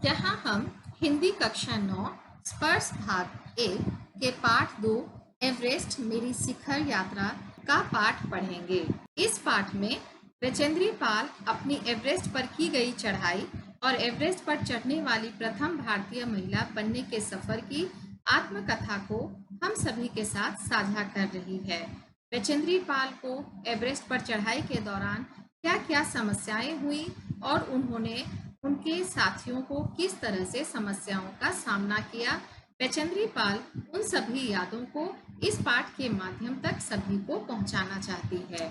यहाँ हम हिंदी कक्षा 9 स्पर्श भाग 1 के पाठ 2 एवरेस्ट मेरी शिखर यात्रा का पाठ पढ़ेंगे। इस पाठ में बचेंद्री पाल अपनी एवरेस्ट पर की गई चढ़ाई और एवरेस्ट पर चढ़ने वाली प्रथम भारतीय महिला बनने के सफर की आत्मकथा को हम सभी के साथ साझा कर रही है। बचेंद्री पाल को एवरेस्ट पर चढ़ाई के दौरान क्या-क्या समस्याएं हुई और उन्होंने उनके साथियों को किस तरह से समस्याओं का सामना किया। बचेंद्री पाल उन सभी यादों को इस पाठ के माध्यम तक सभी को पहुंचाना चाहती है।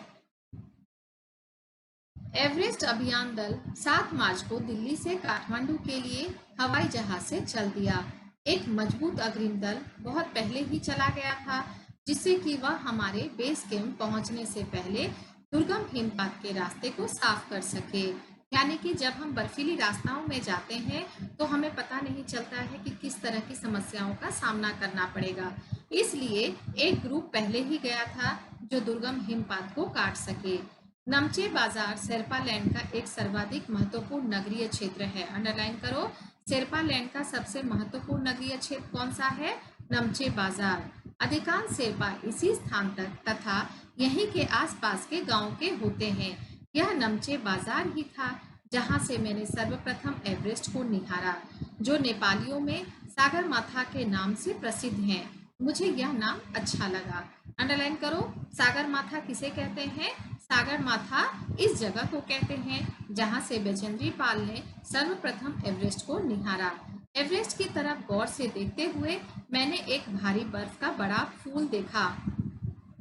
एवरेस्ट अभियान दल 7 मार्च को दिल्ली से काठमांडू के लिए हवाई जहाज से चल दिया। एक मजबूत अग्रिम दल बहुत पहले ही चला गया था, जिससे कि वह हमारे बेस कैंप पहुंचने से पहले दुर्गम हिमपात के रास्ते को साफ कर सके। यानी कि जब हम बर्फीली रास्ताओं में जाते हैं तो हमें पता नहीं चलता है कि किस तरह की समस्याओं का सामना करना पड़ेगा। इसलिए एक ग्रुप पहले ही गया था जो दुर्गम हिमपात को काट सके। नमचे बाजार शेरपा लैंड का एक सर्वाधिक महत्वपूर्ण नगरीय क्षेत्र है। अंडरलाइन करो, शेरपा लैंड का सबसे महत्वपूर्ण नगरीय क्षेत्र कौन सा है? नमचे बाजार। अधिकांश शेरपा इसी स्थान तक तथा यहीं के आसपास के गांव के होते हैं। यह नमचे बाजार ही था जहां से मैंने सर्वप्रथम एवरेस्ट को निहारा, जो नेपालियों में सागरमाथा के नाम से प्रसिद्ध है। मुझे यह नाम अच्छा लगा। अंडरलाइन करो, सागरमाथा किसे कहते हैं? सागरमाथा इस जगह को कहते हैं जहां से बचेंद्री पाल ने सर्वप्रथम एवरेस्ट को निहारा। एवरेस्ट की तरफ गौर से देखते हुए मैंने एक भारी बर्फ का बड़ा फूल देखा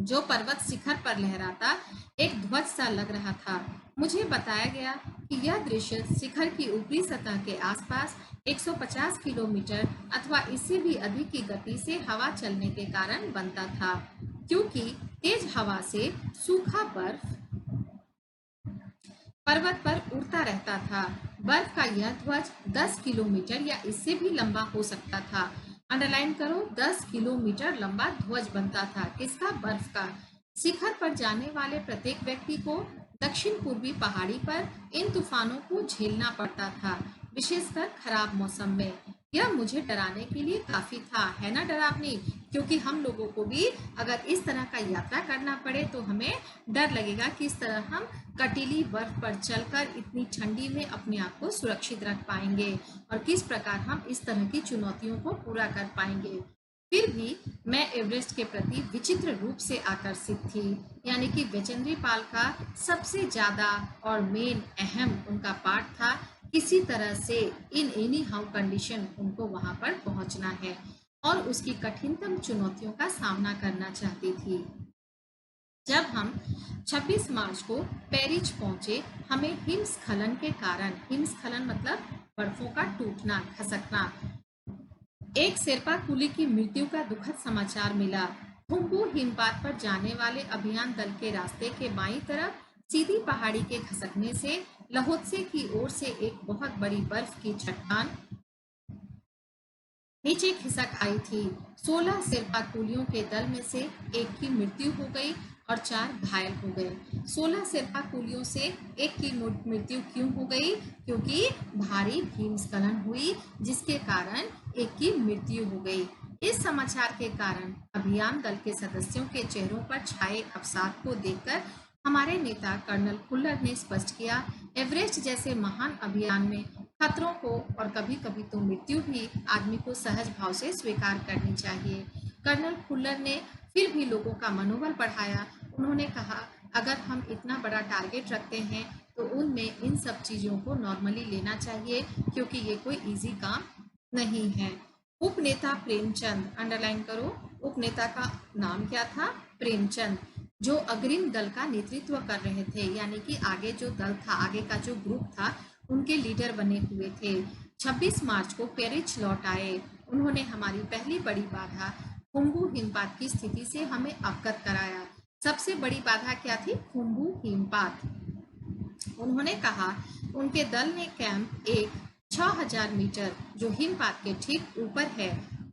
जो पर्वत शिखर पर लहराता एक ध्वज सा लग रहा था। मुझे बताया गया कि यह दृश्य शिखर की ऊपरी सतह के आसपास 150 किलोमीटर अथवा इससे भी अधिक की गति से हवा चलने के कारण बनता था, क्योंकि तेज हवा से सूखा बर्फ पर्वत पर उड़ता रहता था। बर्फ का यह ध्वज 10 किलोमीटर या इससे भी लंबा हो सकता था। अंडरलाइन करो, 10 किलोमीटर लंबा ध्वज बनता था। किसका? बर्फ का। शिखर पर जाने वाले प्रत्येक व्यक्ति को दक्षिण पूर्वी पहाड़ी पर इन तूफानों को झेलना पड़ता था, विशेषकर खराब मौसम में। यह मुझे डराने के लिए काफी था, है ना डरावनी? क्योंकि हम लोगों को भी अगर इस तरह का यात्रा करना पड़े तो हमें डर लगेगा कि इस तरह हम कटीली बर्फ पर चलकर इतनी ठंडी में अपने आप को सुरक्षित रख पाएंगे और किस प्रकार हम इस तरह की चुनौतियों को पूरा कर पाएंगे। फिर भी मैं एवरेस्ट के प्रति विचित्र रूप से आकर्षित थी। यानी कि बचेंद्री पाल का सबसे ज्यादा और मेन अहम उनका पार्ट था, किसी तरह से इन एनी हाउ कंडीशन उनको वहां पर पहुंचना है और उसकी कठिनतम चुनौतियों का सामना करना चाहती थी। जब हम 26 मार्च को पेरिस पहुंचे, हमें हिमस्खलन के कारण, हिमस्खलन मतलब बर्फों का टूटना, खसकना, एक शेरपा कुली की मृत्यु का दुखद समाचार मिला। खुम्बू हिमपात पर जाने वाले अभियान दल के रास्ते के बाईं तरफ सीधी पहाड़ी के खसकने से लहोत्से की ओर से एक बहुत बड़ी बर्फ की चट्टान नीचे खिसक आई थी। 16 शेरपा कुलियों के दल में से एक की मृत्यु हो गई और 4 घायल हो गए। 16 शेरपा कुलियों से एक की मृत्यु क्यों हो गई? क्योंकि भारी हिमस्खलन हुई, जिसके कारण एक की मृत्यु हो गई। इस समाचार के कारण अभियान दल के सदस्यों के चेहरों पर छाए अवसाद को देखकर हमारे नेता कर्नल खुल्लर ने स्पष्ट किया, एवरेस्ट जैसे महान अभियान में खतरों को और कभी कभी तो मृत्यु भी आदमी को सहज भाव से स्वीकार करनी चाहिए। कर्नल खुल्लर ने फिर भी लोगों का मनोबल बढ़ाया। उन्होंने कहा, अगर हम इतना बड़ा टारगेट रखते हैं तो उनमें इन सब चीजों को नॉर्मली लेना चाहिए, क्योंकि ये कोई इजी काम नहीं है। उपनेता प्रेमचंद, अंडरलाइन करो, उपनेता का नाम क्या था? प्रेमचंद, जो अग्रिम दल का नेतृत्व कर रहे थे, यानी कि आगे जो दल था, आगे का जो ग्रुप था, उनके लीडर बने हुए थे। 26 मार्च को पेरिस लौट आए। उन्होंने हमारी पहली बड़ी बाधा खुम्बू हिमपात की स्थिति से हमें अवगत कराया। सबसे बड़ी बाधा क्या थी? खुम्बू हिमपात। उन्होंने कहा उनके दल ने कैंप एक 6000 मीटर जो हिमपात के ठीक ऊपर है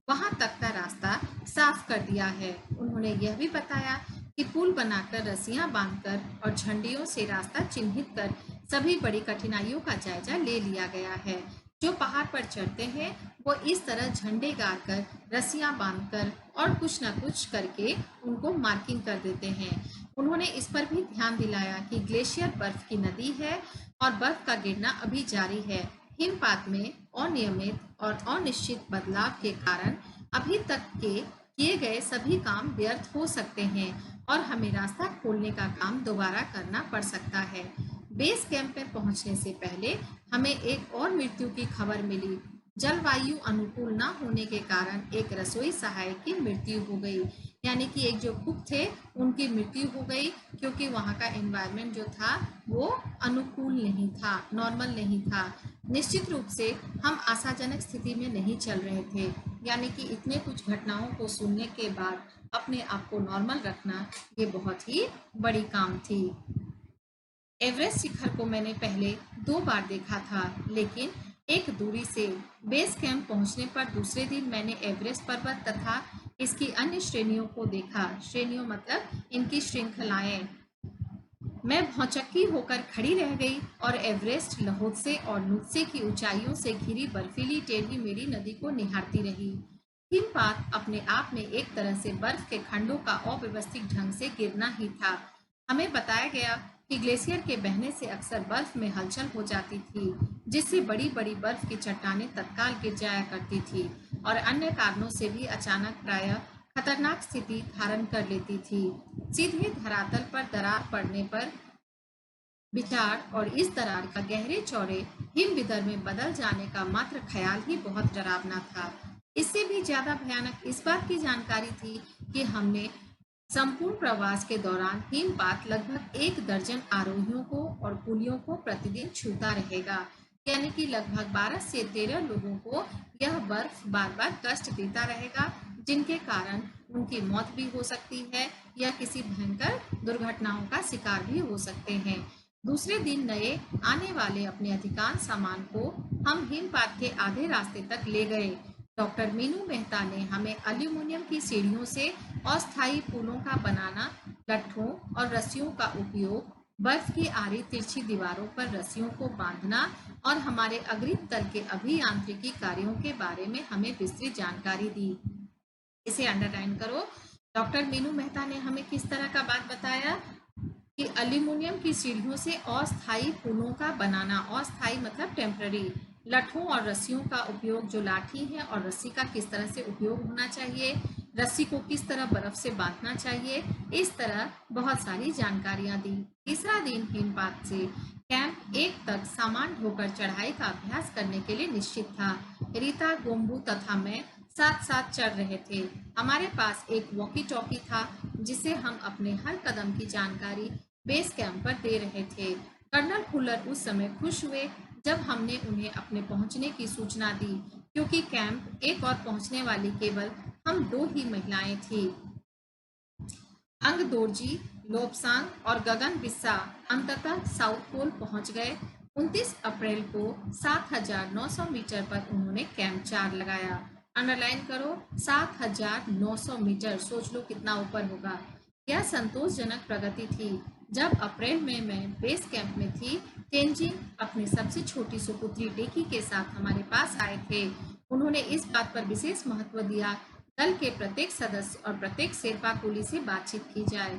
वहां तक का रास्ता साफ कर दिया है। उन्होंने यह भी बताया कि पुल बनाकर, रस्सियां बांधकर और झंडियों से रास्ता चिन्हित कर सभी बड़ी कठिनाइयों का जायजा ले लिया गया है। जो पहाड़ पर चढ़ते हैं वो इस तरह झंडे गाड़कर, रस्सियां बांधकर और कुछ न कुछ करके उनको मार्किंग कर देते हैं। उन्होंने इस पर भी ध्यान दिलाया कि ग्लेशियर बर्फ की नदी है और बर्फ का गिरना अभी जारी है। हिमपात में अनियमित और अनिश्चित बदलाव के कारण अभी तक के किए गए सभी काम व्यर्थ हो सकते हैं और हमें रास्ता खोलने का काम दोबारा करना पड़ सकता है। बेस कैंप में पहुंचने से पहले हमें एक और मृत्यु की खबर मिली। जलवायु अनुकूल न होने के कारण एक रसोई सहायक की मृत्यु हो गई। यानी कि एक जो कुक थे उनकी मृत्यु हो गई, क्योंकि वहाँ का एनवायरनमेंट जो था वो अनुकूल नहीं था, नॉर्मल नहीं था। निश्चित रूप से हम आशाजनक स्थिति में नहीं चल रहे थे। यानी कि इतने कुछ घटनाओं को सुनने के बाद अपने आप को नॉर्मल रखना ये बहुत ही बड़ी काम थी। एवरेस्ट शिखर को मैंने पहले 2 बार देखा था, लेकिन एक दूरी से। बेस कैंप पहुंचने पर दूसरे दिन मैंने एवरेस्ट पर्वत तथा इसकी अन्य श्रेणियों को देखा। श्रेणियों मतलब इनकी श्रृंखलाएं। मैं भौचक्की होकर खड़ी रह गई और एवरेस्ट, लहोत्से और नुत्से की ऊंचाइयों से घिरी बर्फीली टेढ़ी मेढ़ी नदी को निहारती रही। हिमपात अपने आप में एक तरह से बर्फ के खंडों का अव्यवस्थित ढंग से गिरना ही था। हमें बताया गया कि ग्लेशियर के बहने से अक्सर बर्फ में हलचल हो जाती थी, जिससे बड़ी बड़ी बर्फ की चट्टानें तत्काल गिर जाया करती थी और अन्य कारणों से भी अचानक प्रायः खतरनाक स्थिति धारण कर लेती थी। सीधे धरातल पर दरार पड़ने पर विचार और इस दरार का गहरे चौड़े हिम विदर में बदल जाने का मात्र ख्याल ही बहुत डरावना था। इससे भी ज्यादा भयानक इस बात की जानकारी थी कि हमने संपूर्ण प्रवास के दौरान हिमपात लगभग 1 दर्जन आरोहियों को और कुलियों को प्रतिदिन छूता रहेगा। यानी कि लगभग 12 से 13 लोगों को यह बर्फ बार बार कष्ट देता रहेगा, जिनके कारण उनकी मौत भी हो सकती है या किसी भयंकर दुर्घटनाओं का शिकार भी हो सकते हैं। दूसरे दिन नए आने वाले अपने अधिकांश सामान को हम हिमपात के आधे रास्ते तक ले गए। डॉक्टर मीनू मेहता ने हमें एल्यूमीनियम की सीढ़ियों से अस्थायी पुलों का बनाना, लट्ठों और रस्सियों का उपयोग, बर्फ की आड़ी तिरछी दीवारों पर रस्सियों को बांधना और हमारे अग्रिम तल के अभियांत्रिकी कार्यों के बारे में हमें विस्तृत जानकारी दी। इसे अंडरलाइन करो। डॉक्टर मीनू मेहता ने हमें किस तरह का बात बताया कि एल्यूमीनियम की सीढ़ियों से अस्थायी पुलों का बनाना, अस्थायी मतलब टेम्पररी, लट्ठों और रस्सियों का उपयोग, जो लाठी है और रस्सी का किस तरह से उपयोग होना चाहिए, रस्सी को किस तरह बर्फ से बांधना चाहिए, इस तरह बहुत सारी जानकारियां दी। तीसरा दिन हिमपात से कैंप 1 तक सामान ढोकर चढ़ाई का अभ्यास करने के लिए निश्चित था। रीता, गोम्बू तथा मैं साथ साथ चढ़ रहे थे। हमारे पास एक वॉकी टॉकी था जिसे हम अपने हर कदम की जानकारी बेस कैंप पर दे रहे थे। कर्नल फुलर उस समय खुश हुए जब हमने उन्हें अपने पहुंचने की सूचना दी, क्योंकि कैंप 1 और पहुंचने वाली केवल हम 2 ही महिलाएं थी। अंग दोरजी, लोबसांग और गगन बिस्सा अंततः साउथ पोल पहुंच गए। 29 अप्रैल को 7,900 मीटर पर उन्होंने कैंप 4 लगाया। अंडरलाइन करो, 7,900 मीटर, सोच लो कितना ऊपर होगा। यह संतोषजनक प्रगति थी। जब अप्रैल में मैं बेस कैंप में थी, तेंजिन अपनी सबसे छोटी सुपुत्री डेकी के साथ हमारे पास आए थे। उन्होंने इस बात पर विशेष महत्व दिया दल के प्रत्येक सदस्य और प्रत्येक शेरपा कुली से बातचीत की जाए।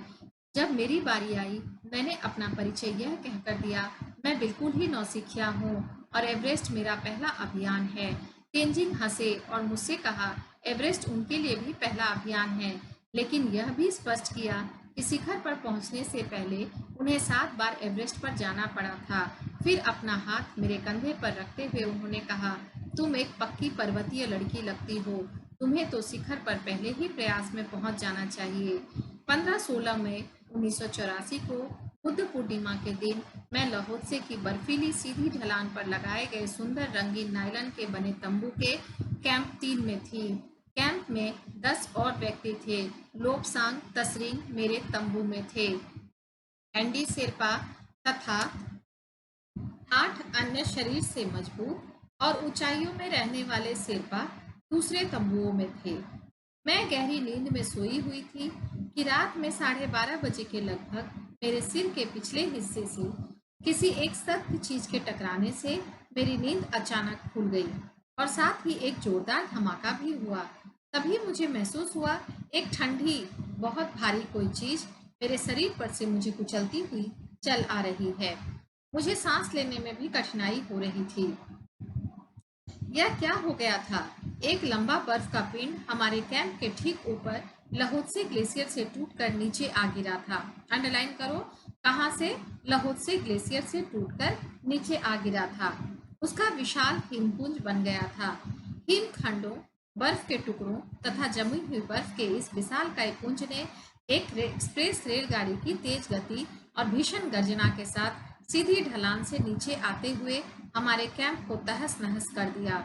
जब मेरी बारी आई, मैंने अपना परिचय यह कहकर दिया, मैं बिल्कुल ही नौसिखिया हूँ और एवरेस्ट मेरा पहला अभियान है। तेंजिन हंसे और मुझसे कहा, एवरेस्ट उनके लिए भी पहला अभियान है, लेकिन यह भी स्पष्ट किया कि शिखर पर पहुंचने से पहले उन्हें 7 बार एवरेस्ट पर जाना पड़ा था। फिर अपना हाथ मेरे कंधे पर रखते हुए उन्होंने कहा, तुम एक पक्की पर्वतीय लड़की लगती हो, तुम्हें तो शिखर पर पहले ही प्रयास में पहुंच जाना चाहिए। 15-16 मई 1984 को बुद्ध पूर्णिमा के दिन मैं लहोत्से की बर्फीली सीधी ढलान पर लगाए गए सुंदर रंगीन नायलन के बने तंबू के कैंप 3 में थी। कैंप में 10 और व्यक्ति थे। लोबसांग, तसरिंग मेरे तंबू में थे। एंडी शेरपा तथा 8 अन्य शरीर से मजबूत और ऊंचाइयों में रहने वाले शेरपा दूसरे तंबुओं में थे। मैं गहरी नींद में सोई हुई थी कि रात में 12:30 बजे के लगभग मेरे सिर के पिछले हिस्से से किसी एक सख्त चीज के टकराने से मेरी नींद अचानक खुल गई और साथ ही एक जोरदार धमाका भी हुआ। तभी मुझे महसूस हुआ एक ठंडी, बहुत भारी कोई चीज मेरे शरीर पर से मुझे कुचलती हुई चल आ रही है। मुझे सांस लेने में भी कठिनाई हो रही थी। यह क्या हो गया था? एक लंबा बर्फ का पिंड हमारे कैंप के ठीक ऊपर लहोत्से ग्लेशियर से टूटकर नीचे आ गिरा था। अंडरलाइन करो, कहाँ से? लहोत्से ग्लेशियर से टूटकर नीचे आ गिरा था। उसका विशाल हिमपुंज बन गया था। हिमखंडों, बर्फ के टुकड़ों तथा जमी हुई बर्फ के इस विशालकाय पुंज ने एक एक्सप्रेस रेलगाड़ी की तेज गति और भीषण गर्जना के साथ सीधी ढलान से नीचे आते हुए हमारे कैंप को तहस नहस कर दिया।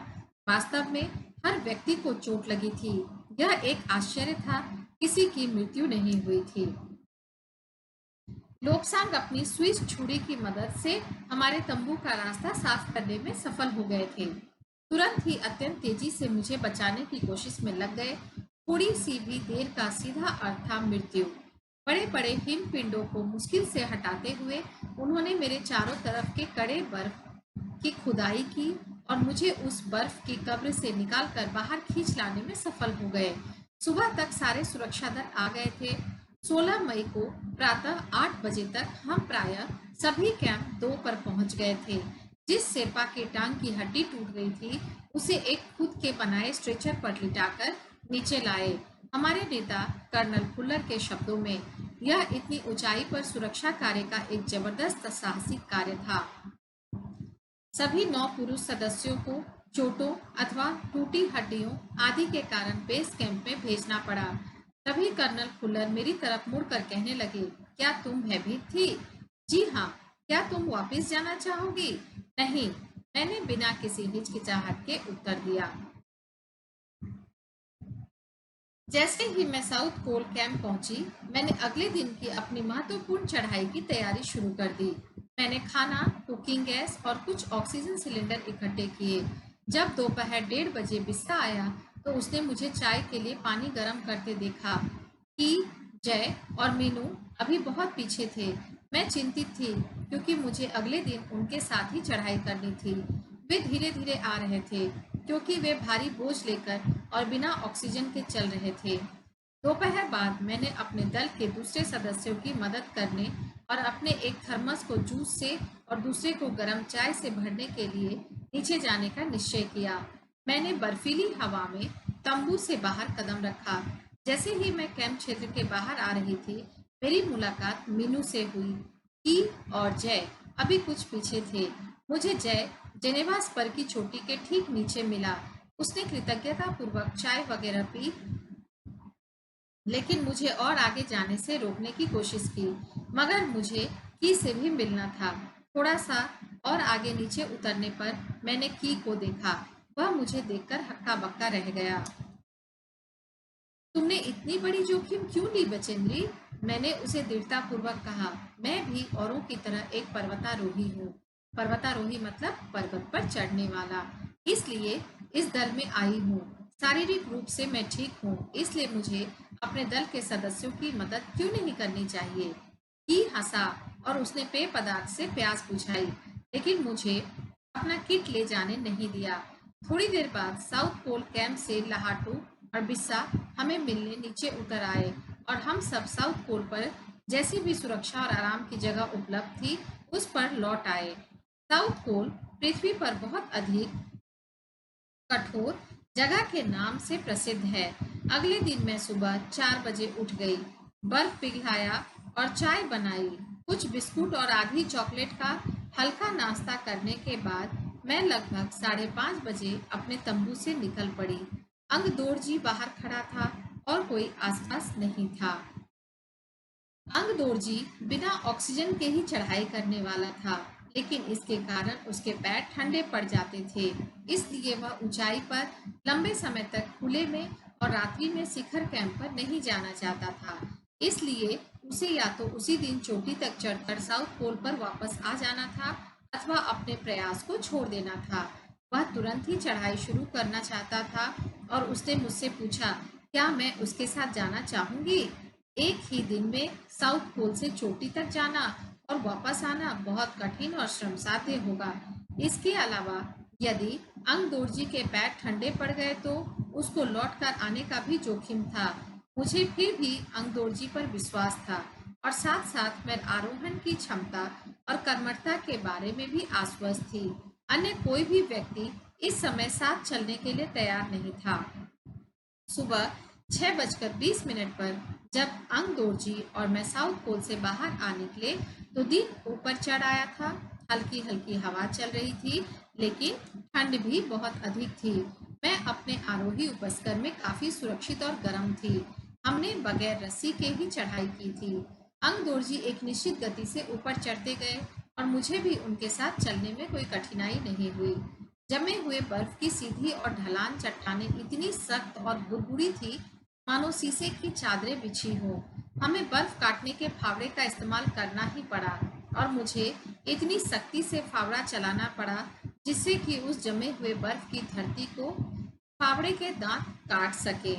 वास्तव में हर व्यक्ति को चोट लगी थी। यह एक आश्चर्य था, किसी की मृत्यु नहीं हुई थी। लोब्सांग अपनी स्विस छुरी की मदद से हमारे तंबू का रास्ता साफ करने में सफल हो गए थे। तुरंत ही अत्यंत तेजी से मुझे बचाने की कोशिश में लग गए। थोड़ी सी भी देर का सीधा अर्थ था मृत्यु। बड़े बड़े हिमपिंडों को मुश्किल से हटाते हुए उन्होंने मेरे चारों तरफ के कड़े बर्फ की खुदाई की और मुझे उस बर्फ की कब्र से निकालकर बाहर खींच लाने में सफल हो गए। सुबह तक सारे सुरक्षा दल आ गए थे। 16 मई को प्रातः 8 बजे तक हम प्रायः सभी कैंप 2 पर पहुंच गए थे। जिस सेपा की टांग की हड्डी टूट गई थी उसे एक खुद के बनाए स्ट्रेचर पर लिटाकर नीचे लाए। हमारे नेता कर्नल फुलर के शब्दों में, यह इतनी ऊंचाई पर सुरक्षा कार्य का एक जबरदस्त साहसिक कार्य था। सभी 9 पुरुष सदस्यों को चोटों अथवा टूटी हड्डियों आदि के कारण बेस कैंप में भेजना पड़ा। तभी कर्नल फुलर मेरी तरफ मुड़कर कहने लगे, क्या तुम भयभीत थी? जी हाँ। क्या तुम वापस जाना चाहोगी? नहीं, मैंने बिना किसी हिचकिचाहट के उत्तर दिया। जैसे ही मैं साउथ पोल कैंप पहुंची, मैंने अगले दिन की अपनी महत्वपूर्ण चढ़ाई की तैयारी शुरू कर दी। मैंने खाना, कुकिंग गैस और कुछ ऑक्सीजन सिलेंडर इकट्ठे किए। जब दोपहर 1:30 बजे बिस्सा आया तो उसने मुझे चाय के लिए पानी गर्म करते देखा कि जय और मीनू अभी बहुत पीछे थे। मैं चिंतित थी क्योंकि मुझे अगले दिन उनके साथ ही चढ़ाई करनी थी। वे धीरे धीरे आ रहे थे क्योंकि वे भारी बोझ लेकर और बिना ऑक्सीजन के चल रहे थे। दोपहर बाद मैंने अपने दल के दूसरे सदस्यों की मदद करने और अपने एक थर्मस को जूस से और दूसरे को गर्म चाय से भरने के लिए नीचे जाने का निश्चय किया। मैंने बर्फीली हवा में तंबू से बाहर कदम रखा। जैसे ही मैं कैंप क्षेत्र के बाहर आ रही थी, मेरी मुलाकात मीनू से हुई। की और जय अभी कुछ पीछे थे। मुझे जय जेनेवा स्पर की चोटी के ठीक नीचे मिला। उसने कृतज्ञता पूर्वक चाय वगैरह पी, लेकिन मुझे और आगे जाने से रोकने की कोशिश की। मगर मुझे की से भी मिलना था। थोड़ा सा और आगे नीचे उतरने पर मैंने की को देखा। वह मुझे देखकर हक्का बक्का रह गया। तुमने इतनी बड़ी जोखिम क्यों ली बचेंद्री? मैंने उसे दृढ़ता पूर्वक कहा। मैं भी औरों की तरह एक पर्वतारोही हूँ। पर्वतारोही मतलब पर्वत पर चढ़ने वाला। इसलिए इस दल में आई हूँ। शारीरिक रूप से मैं ठीक हूँ, इसलिए मुझे अपने दल के सदस्यों की मदद क्यों नहीं करनी चाहिए? की हंसा और उसने पेय पदार्थ से प्यास बुझाई, लेकिन मुझे अपना किट ले जाने नहीं दिया। थोड़ी देर बाद साउथ पोल कैंप से लाहाटू और बिस्सा हमें मिलने नीचे उतर आए और हम सब साउथ पोल पर जैसी भी सुरक्षा और आराम की जगह उपलब्ध थी उस पर लौट आए। साउथ पोल पृथ्वी पर बहुत अधिक कठोर जगह के नाम से प्रसिद्ध है। अगले दिन मैं सुबह 4 बजे उठ गई, बर्फ पिघलाया और चाय बनाई। कुछ बिस्कुट और आधी चॉकलेट का हल्का नाश्ता करने के बाद मैं लगभग 5:30 बजे अपने तंबू से निकल पड़ी। अंगदोरजी बाहर खड़ा था और कोई आसपास नहीं था। अंगदोरजी बिना ऑक्सीजन के ही चढ़ाई करने वाला था, लेकिन इसके कारण उसके पैर ठंडे पड़ जाते थे। इसलिए वह ऊंचाई पर लंबे समय तक खुले में और रात्रि में शिखर कैंप पर नहीं जाना चाहता था। इसलिए उसे या तो उसी दिन चोटी तक चढ़कर साउथ पोल पर वापस आ जाना था अथवा अपने प्रयास को छोड़ देना था। वह तुरंत ही चढ़ाई शुरू करना चाहता था और उसने मुझसे पूछा, क्या मैं उसके साथ जाना चाहूंगी? एक ही दिन में साउथ पोल से चोटी तक जाना और वापस आना बहुत कठिन और श्रमसाध्य होगा। इसके अलावा यदि अंगदोर्जी के पैर ठंडे पड़ गए तो उसको लौटकर आने का भी जोखिम था। मुझे फिर भी अंगदोर्जी पर विश्वास था और साथ साथ मैं आरोहण की क्षमता और कर्मठता के बारे में भी आश्वस्त थी। अन्य कोई भी व्यक्ति इस समय साथ चलने के लिए तैयार नहीं था। सुबह 6:20 पर जब अंगदोर्जी और मैं साउथ पोल से बाहर आ निकले तो दिन ऊपर चढ़ आया था। हल्की हल्की हवा चल रही थी, लेकिन ठंड भी बहुत अधिक थी। मैं अपने आरोही उपस्कर में काफी सुरक्षित और गर्म थी। हमने बगैर रस्सी के ही चढ़ाई की थी। अंगदोर्जी एक निश्चित गति से ऊपर चढ़ते गए और मुझे भी उनके साथ चलने में कोई कठिनाई नहीं हुई। जमे हुए बर्फ की सीधी और ढलान चट्टानें इतनी सख्त और बुरबुरी थी मानो शीशे की चादरें बिछी हो। हमें बर्फ काटने के फावड़े का इस्तेमाल करना ही पड़ा और मुझे इतनी सख्ती से फावड़ा चलाना पड़ा जिससे कि उस जमे हुए बर्फ की धरती को फावड़े के दांत काट सके।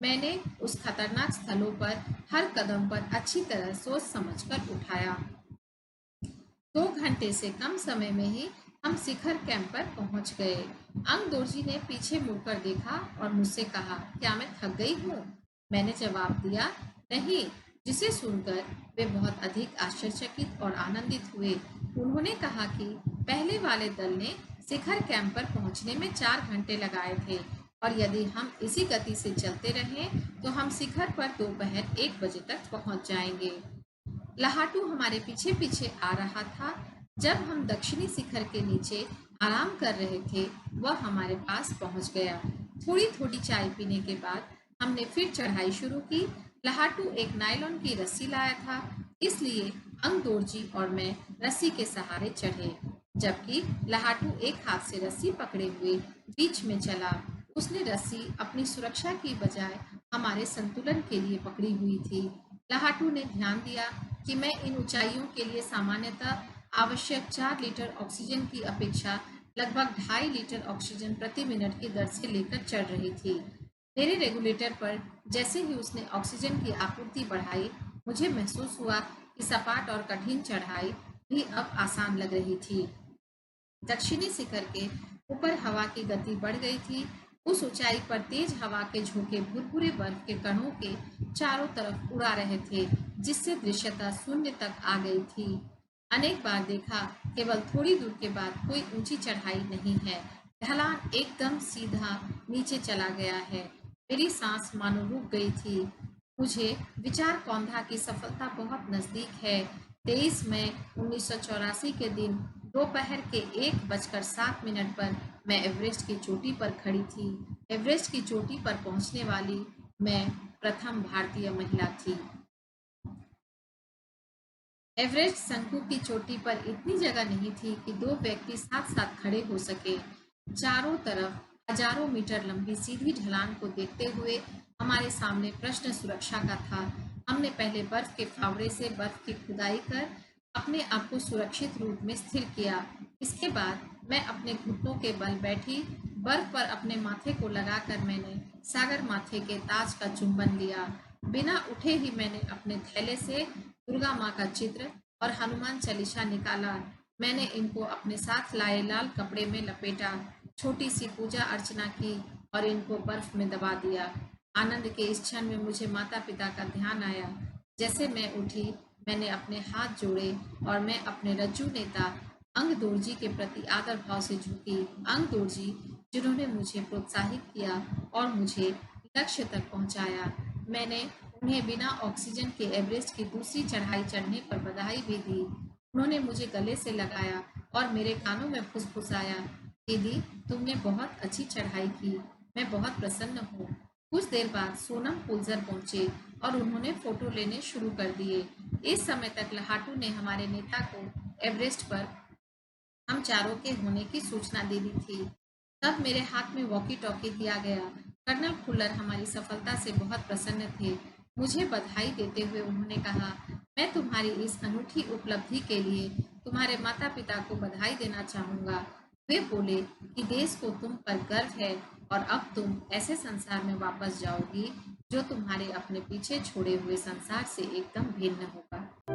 मैंने उस खतरनाक स्थलों पर हर कदम पर अच्छी तरह सोच समझकर उठाया। 2 घंटे से कम समय में ही हम शिखर कैंप पर पहुंच गए। अंगदोर्जी ने पीछे मुड़कर देखा और मुझसे कहा, क्या मैं थक गई हूँ? मैंने जवाब दिया, नहीं, जिसे सुनकर वे बहुत अधिक आश्चर्यचकित और आनंदित हुए। उन्होंने कहा कि पहले वाले दल ने शिखर कैंप पर पहुंचने में 4 घंटे लगाए थे और यदि हम इसी गति से चलते रहें तो हम शिखर पर दोपहर 1 बजे तक पहुंच जाएंगे। लहाटू हमारे पीछे पीछे आ रहा था। जब हम दक्षिणी शिखर के नीचे आराम कर रहे थे वह हमारे पास पहुंच गया। थोड़ी थोड़ी चाय पीने के बाद हमने फिर चढ़ाई शुरू की। लहाटू एक नायलॉन की रस्सी लाया था, इसलिए अंगदोर्जी और मैं रस्सी के सहारे चढ़े, जबकि लहाटू एक हाथ से रस्सी पकड़े हुए बीच में चला। उसने रस्सी अपनी सुरक्षा की बजाय हमारे संतुलन के लिए पकड़ी हुई थी। लहाटू ने ध्यान दिया कि मैं इन ऊंचाइयों के लिए सामान्यतः आवश्यक 4 लीटर ऑक्सीजन की अपेक्षा लगभग 2.5 लीटर ऑक्सीजन प्रति मिनट की दर से लेकर चढ़ रही थी। मेरे रेगुलेटर पर जैसे ही उसने ऑक्सीजन की आपूर्ति बढ़ाई, मुझे महसूस हुआ कि सपाट और कठिन चढ़ाई भी अब आसान लग रही थी। दक्षिणी शिखर के ऊपर हवा की गति बढ़ गई थी। उस ऊंचाई पर तेज हवा के झोंके भुरभुरे बर्फ के कणों के चारों तरफ उड़ा रहे थे, जिससे दृश्यता शून्य तक आ गई थी। अनेक बार देखा, केवल थोड़ी दूर के बाद कोई ऊंची चढ़ाई नहीं है। ढलान एकदम सीधा नीचे चला गया है। मेरी सांस मानो रुक गई थी। मुझे विचार कौंधा की सफलता बहुत नजदीक है। 23 मई 1984 के दिन दोपहर के 1:07 पर मैं एवरेस्ट की चोटी पर खड़ी थी। एवरेस्ट की चोटी पर पहुंचने वाली मैं प्रथम भारतीय महिला थी। एवरेस्ट शंकु की चोटी पर इतनी जगह नहीं थी कि 2 व्यक्ति साथ साथ खड़े हो सके। चारों तरफ हजारों मीटर लंबी सीधी ढलान को देखते हुए हमारे सामने प्रश्न सुरक्षा का था। हमने पहले बर्फ के फावड़े से बर्फ की खुदाई कर अपने आप को सुरक्षित रूप में स्थिर किया। इसके बाद मैं अपने घुटनों के बल बैठी। बर्फ पर अपने माथे को लगाकर मैंने सागर माथे के ताज का चुंबन लिया। बिना उठे ही मैंने अपने थैले से दुर्गा माँ का चित्र और हनुमान चालीसा निकाला। मैंने इनको अपने साथ लाए लाल कपड़े में लपेटा, छोटी सी पूजा अर्चना की और इनको बर्फ में दबा दिया। आनंद के इस क्षण में मुझे माता पिता का ध्यान आया। जैसे मैं उठी, मैंने अपने हाथ जोड़े और मैं अपने रज्जू नेता अंगदोर्जी के प्रति आदर भाव से झुकी। अंगदोर्जी, जिन्होंने मुझे प्रोत्साहित किया और मुझे लक्ष्य तक पहुंचाया। मैंने उन्हें बिना ऑक्सीजन के एवरेस्ट की दूसरी चढ़ाई चढ़ने पर बधाई भी दी। उन्होंने मुझे गले से लगाया और मेरे कानों में फुसफुसाया, दीदी, तुमने बहुत अच्छी चढ़ाई की, मैं बहुत प्रसन्न हूँ। कुछ देर बाद सोनम पुलजर पहुंचे और उन्होंने फोटो लेने शुरू कर दिए। इस समय तक लहाटू ने हमारे नेता को एवरेस्ट पर हम चारों के होने की सूचना दे दी थी। तब मेरे हाथ में वॉकी टॉकी दिया गया। कर्नल खुल्लर हमारी सफलता से बहुत प्रसन्न थे। मुझे बधाई देते हुए उन्होंने कहा, मैं तुम्हारी इस अनूठी उपलब्धि के लिए तुम्हारे माता पिता को बधाई देना चाहूंगा। वे बोले कि देश को तुम पर गर्व है और अब तुम ऐसे संसार में वापस जाओगी जो तुम्हारे अपने पीछे छोड़े हुए संसार से एकदम भिन्न होगा।